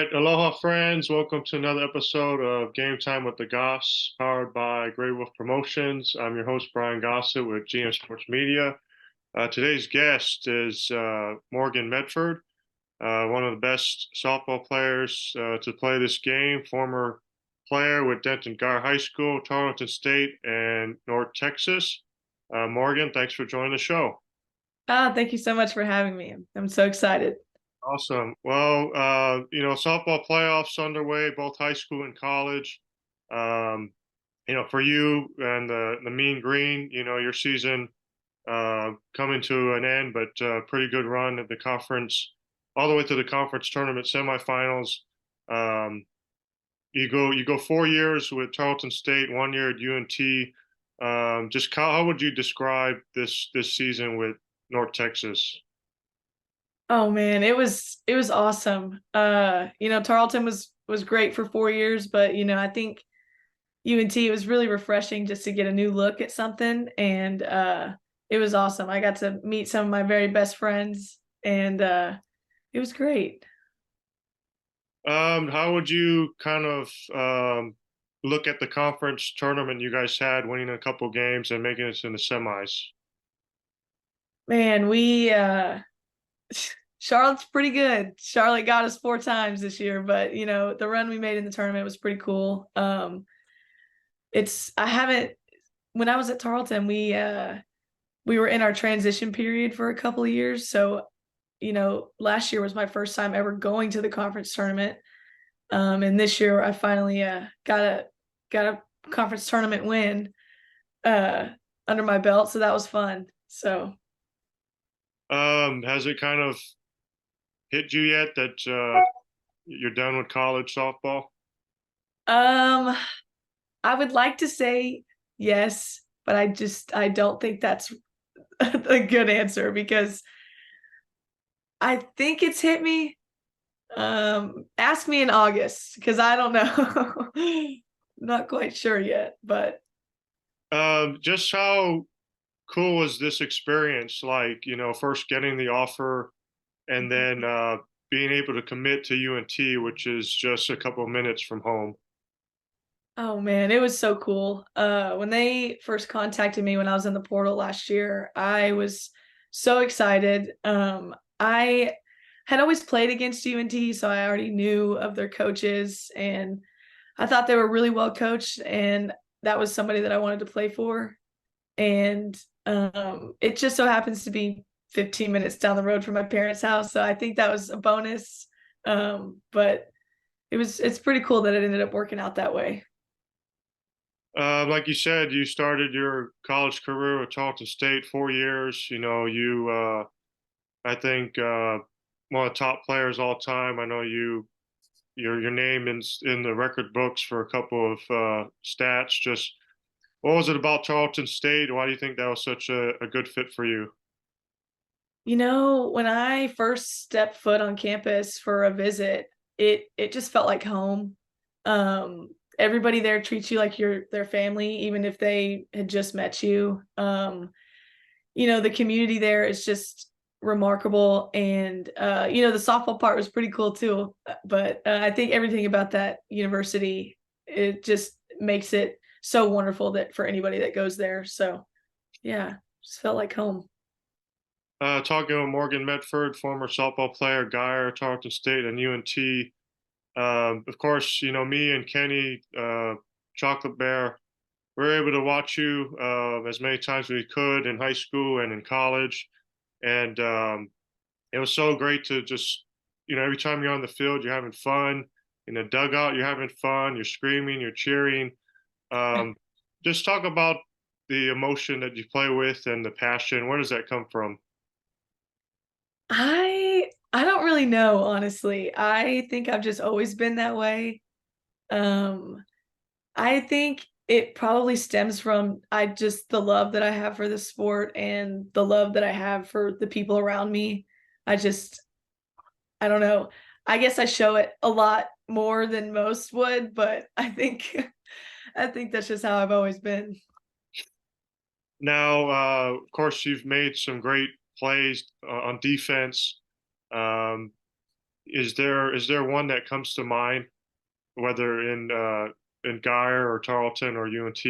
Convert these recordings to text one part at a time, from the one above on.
right, aloha friends. Welcome to another episode of Game Time with the Goss, powered by Grey Wolf Promotions. I'm your host, Brian Gossett with GM Sports Media. Today's guest is Morgan Medford, one of the best softball players to play this game, former player with Denton Guyer High School, Tarleton State, and North Texas. Morgan, thanks for joining the show. Thank you so much for having me. I'm so excited. Awesome. Well, softball playoffs underway, both high school and college. Um, for you and the Mean Green, your season coming to an end, but pretty good run at the conference, all the way to the conference tournament semifinals. Um, you go 4 years with Tarleton State, 1 year at UNT. Just how would you describe this season with North Texas? Oh man, it was awesome. Tarleton was great for 4 years, but I think UNT was really refreshing just to get a new look at something, and it was awesome. I got to meet some of my very best friends, and it was great. How would you kind of look at the conference tournament you guys had, winning a couple games and making it in the semis? Man, we Charlotte's pretty good. Charlotte got us 4 times this year, but the run we made in the tournament was pretty cool. It's I haven't when I was at Tarleton, we were in our transition period for a couple of years. So, last year was my first time ever going to the conference tournament. And this year I finally got a conference tournament win uh under my belt. So that was fun. So Has it kind of hit you yet that you're done with college softball? um I would like to say yes, but I don't think that's a good answer because I think it's hit me. Ask me in August because I don't know. Not quite sure yet, but Just how cool was this experience? Like, first getting the offer and then being able to commit to UNT, which is just a couple of minutes from home. oh man, it was so cool. When they first contacted me when I was in the portal last year, I was so excited. I had always played against UNT, so I already knew of their coaches, and I thought they were really well coached, and that was somebody that I wanted to play for. And it just so happens to be 15 minutes down the road from my parents' house, so I think that was a bonus. But it's pretty cool that it ended up working out that way. Like you said, you started your college career with Tarleton State, 4 years. I think one of the top players all time. I know your name in the record books for a couple of stats. Just what was it about Tarleton State? Why do you think that was such a good fit for you? When I first stepped foot on campus for a visit, it just felt like home. Everybody there treats you like you're their family, even if they had just met you. The community there is just remarkable, and the softball part was pretty cool too. But I think everything about that university, it just makes it so wonderful that for anybody that goes there. So yeah, just felt like home. Talking with Morgan Medford, former softball player, Guyer, Tarleton State, and UNT. Of course, me and Kenny, Chocolate Bear, we were able to watch you as many times as we could in high school and in college. And it was so great to just, every time you're on the field, you're having fun. In the dugout, you're having fun. You're screaming, you're cheering. Um, just talk about the emotion that you play with and the passion. Where does that come from? I don't really know, honestly. I think I've just always been that way. Um, I think it probably stems from I just the love that I have for the sport and the love that I have for the people around me. I just I don't know. I guess I show it a lot more than most would, but I think I think that's just how I've always been. Now, of course, you've made some great plays on defense. Um, is there one that comes to mind, whether in Guyer or Tarleton or UNT?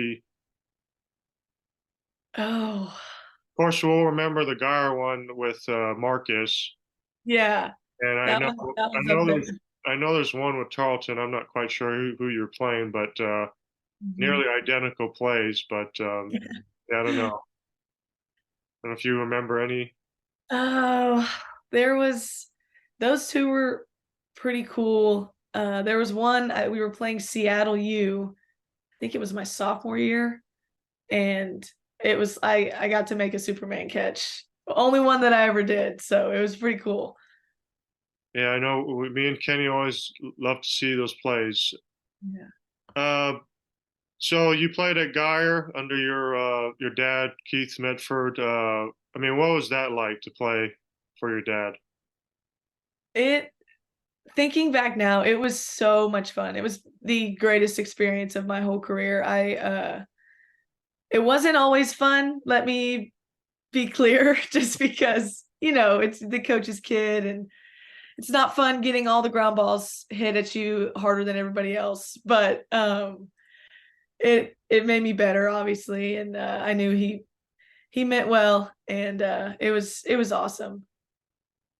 Oh, Of course, we'll remember the Guyer one with Marcus, yeah. and That I one's up know there. there's one with Tarleton. I'm not quite sure who you're playing, but Mhm. nearly identical plays. But yeah, I don't know. I don't know if you remember any. Oh, there was those two were pretty cool. There was one we were playing Seattle U. I think it was my sophomore year, and it was I got to make a Superman catch. Only one that I ever did, so it was pretty cool. Yeah, I know. Me and Kenny always love to see those plays. Yeah. Uh, so you played at Guyer under your dad, Keith Medford. I mean, what was that like to play for your dad? It Thinking back now, it was so much fun. It was the greatest experience of my whole career. It wasn't always fun, let me be clear, just because, it's the coach's kid and it's not fun getting all the ground balls hit at you harder than everybody else. But it made me better, obviously, and I knew he meant well, and it was awesome.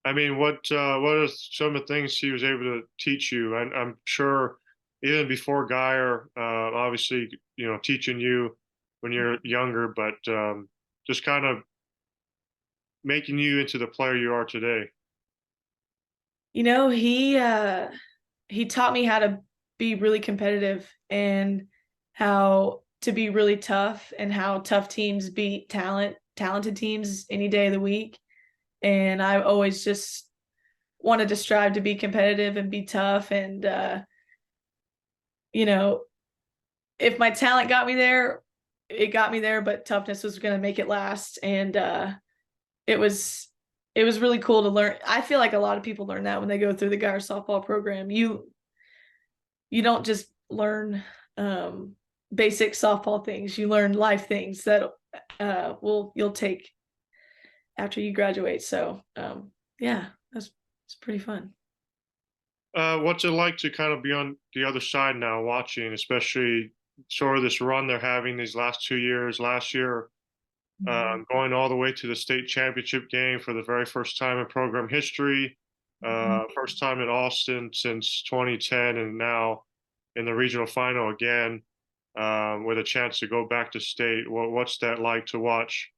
I mean, what are some of the things he was able to teach you? I'm sure even before Guyer, obviously, teaching you when you're younger, but just kind of making you into the player you are today. He taught me how to be really competitive and how to be really tough and how tough teams beat talented teams any day of the week. And I always just wanted to strive to be competitive and be tough. And you know, if my talent got me there, it got me there, but toughness was going to make it last. And it was it was really cool to learn. I feel like a lot of people learn that when they go through the Geyer softball program. You don't just learn basic softball things. You learn life things that you'll take after you graduate. So yeah, it's pretty fun. What's it like to kind of be on the other side now, watching, especially sort of this run they're having these last 2 years? Last year, Mhm. going all the way to the state championship game for the very first time in program history, first time in Austin since 2010, and now in the regional final again, with a chance to go back to state. What's that like to watch?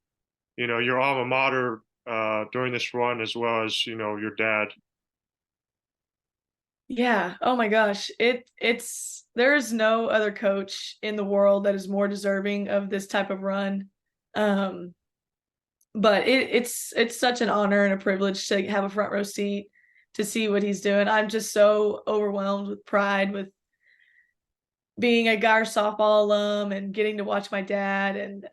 Your alma mater during this run, as well as your dad. Yeah. Oh my gosh. It's there is no other coach in the world that is more deserving of this type of run. Um, but it's such an honor and a privilege to have a front row seat to see what he's doing. I'm just so overwhelmed with pride with being a Geyer softball alum and getting to watch my dad. And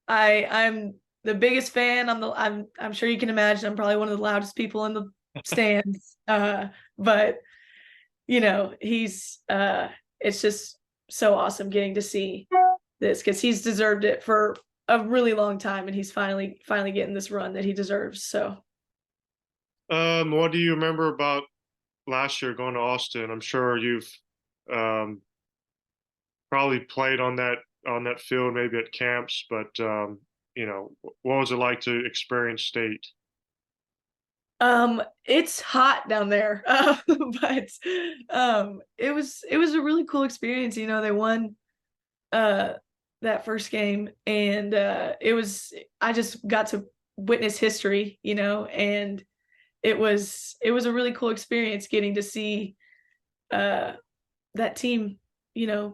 I'm the biggest fan. I'm sure you can imagine I'm probably one of the loudest people in the stands. But he's it's just so awesome getting to see this because he's deserved it for a really long time, and he's finally getting this run that he deserves. So What do you remember about last year going to Austin? I'm sure you've um, probably played on that field, maybe at camps, but what was it like to experience state? it's hot down there, but it was a really cool experience. They won uh that first game, and I just got to witness history, and it was a really cool experience getting to see uh that team,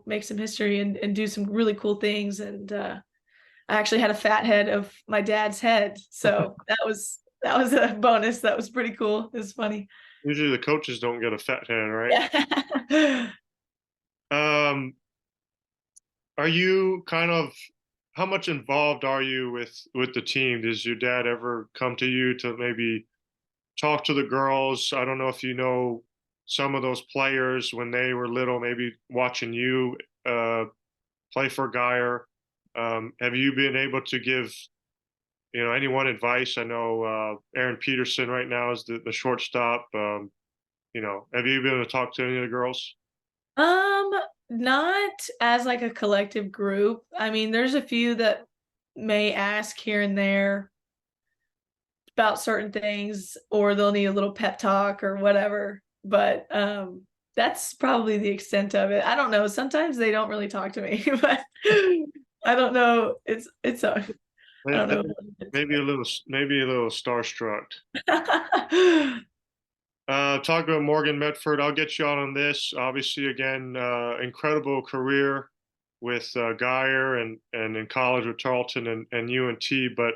make some history and do some really cool things. And I actually had a fat head of my dad's head, so that was a bonus. That was pretty cool. It was funny. Usually the coaches don't get a fat head, right? Yeah. Um, are you kind of how much involved are you with the team? Does your dad ever come to you to maybe talk to the girls? I don't know if you know some of those players when they were little, maybe watching you uh, play for Guyer. Have you been able to give anyone advice? I know Aaron Peterson right now is the shortstop. Have you been able to talk to any of the girls? Um, not as like a collective group. I mean, there's a few that may ask here and there about certain things, or they'll need a little pep talk or whatever. But that's probably the extent of it. I don't know. Sometimes they don't really talk to me, but I don't know. It's I May- don't know. maybe a little starstruck. Talking about Morgan Medford, I'll get you on this. Obviously, again, incredible career with Guyer and in college with Tarleton and UNT. But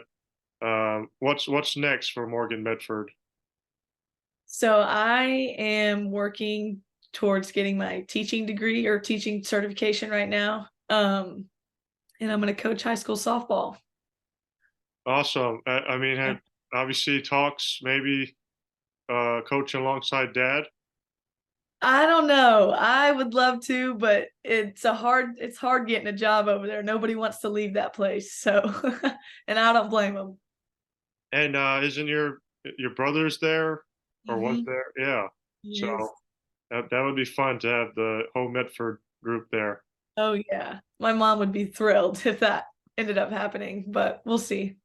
what's next for Morgan Medford? So I am working towards getting my teaching degree or teaching certification right now. And I'm going to coach high school softball. Awesome. I mean, Yeah. had obviously talks maybe coaching alongside Dad. I don't know. I would love to, but it's hard getting a job over there. Nobody wants to leave that place. So, and I don't blame them. And isn't your brother's there or was Hmm. there? Yeah. So Yes. that would be fun to have the whole Medford group there. Oh yeah. My mom would be thrilled if that ended up happening, but we'll see.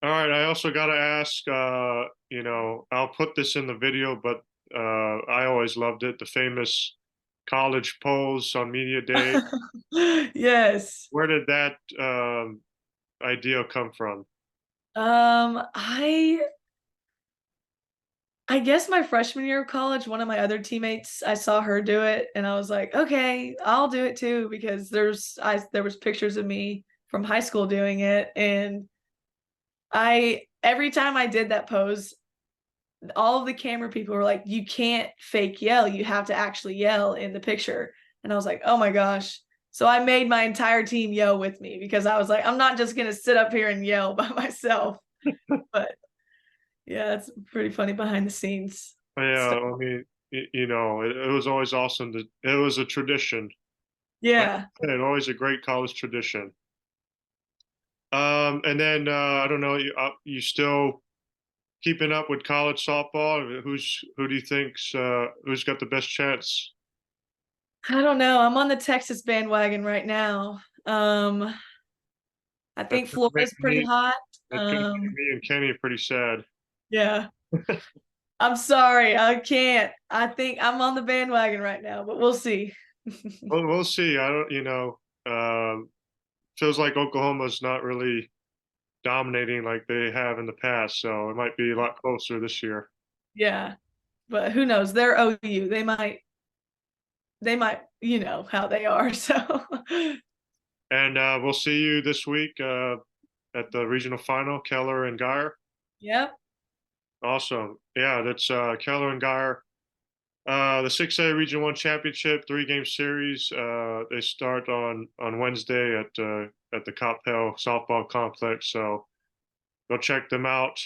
All right. I also got to ask, I'll put this in the video, but I always loved it. The famous college pose on media day. Yes. Where did that idea come from? I guess my freshman year of college, one of my other teammates, I saw her do it, and I was like, okay, I'll do it too because there was pictures of me from high school doing it, and I every time I did that pose, all of the camera people were like, you can't fake yell, you have to actually yell in the picture, and I was like, oh my gosh. So I made my entire team yell with me because I was like, I'm not just gonna sit up here and yell by myself, but yeah, it's pretty funny behind the scenes stuff. Yeah, I mean, it was always awesome. It was a tradition. Like Yeah. I said, always a great college tradition. And then I don't know, you still keeping up with college softball? Who do you think's who's got the best chance? I don't know. I'm on the Texas bandwagon right now. I That's think gonna make Florida's pretty me hot. that's gonna make me and Kenny pretty sad. Yeah. I'm sorry. I can't. I think I'm on the bandwagon right now, but we'll see. We'll see. I don't, feels like Oklahoma's not really dominating like they have in the past, so it might be a lot closer this year. Yeah. But who knows? They're OU. They might, how they are. So And we'll see you this week at the regional final, Keller and Guyer. yep. Awesome. Yeah, that's Keller and Guyer. The 6A Region 1 Championship 3-game series. They start on Wednesday at the Coppell Softball Complex. So go check them out.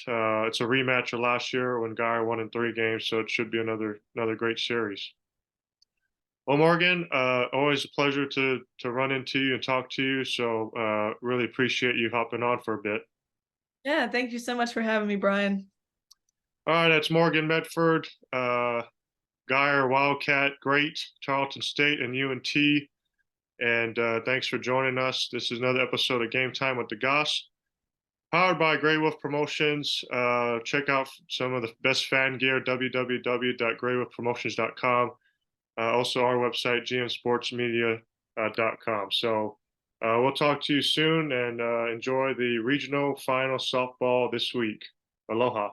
It's a rematch of last year when Guyer won in 3 games, so it should be another great series. Well, Morgan, always a pleasure to run into you and talk to you. So really appreciate you hopping on for a bit. Yeah. Thank you so much for having me, Brian. All right, that's Morgan Medford, Guyer Wildcat, great Tarleton State and UNT. And thanks for joining us. This is another episode of Game Time with the Goss, powered by Grey Wolf Promotions. Check out some of the best fan gear, www.greywolfpromotions.com. Also, our website, gmsportsmedia.com. So we'll talk to you soon and enjoy the regional final softball this week. Aloha.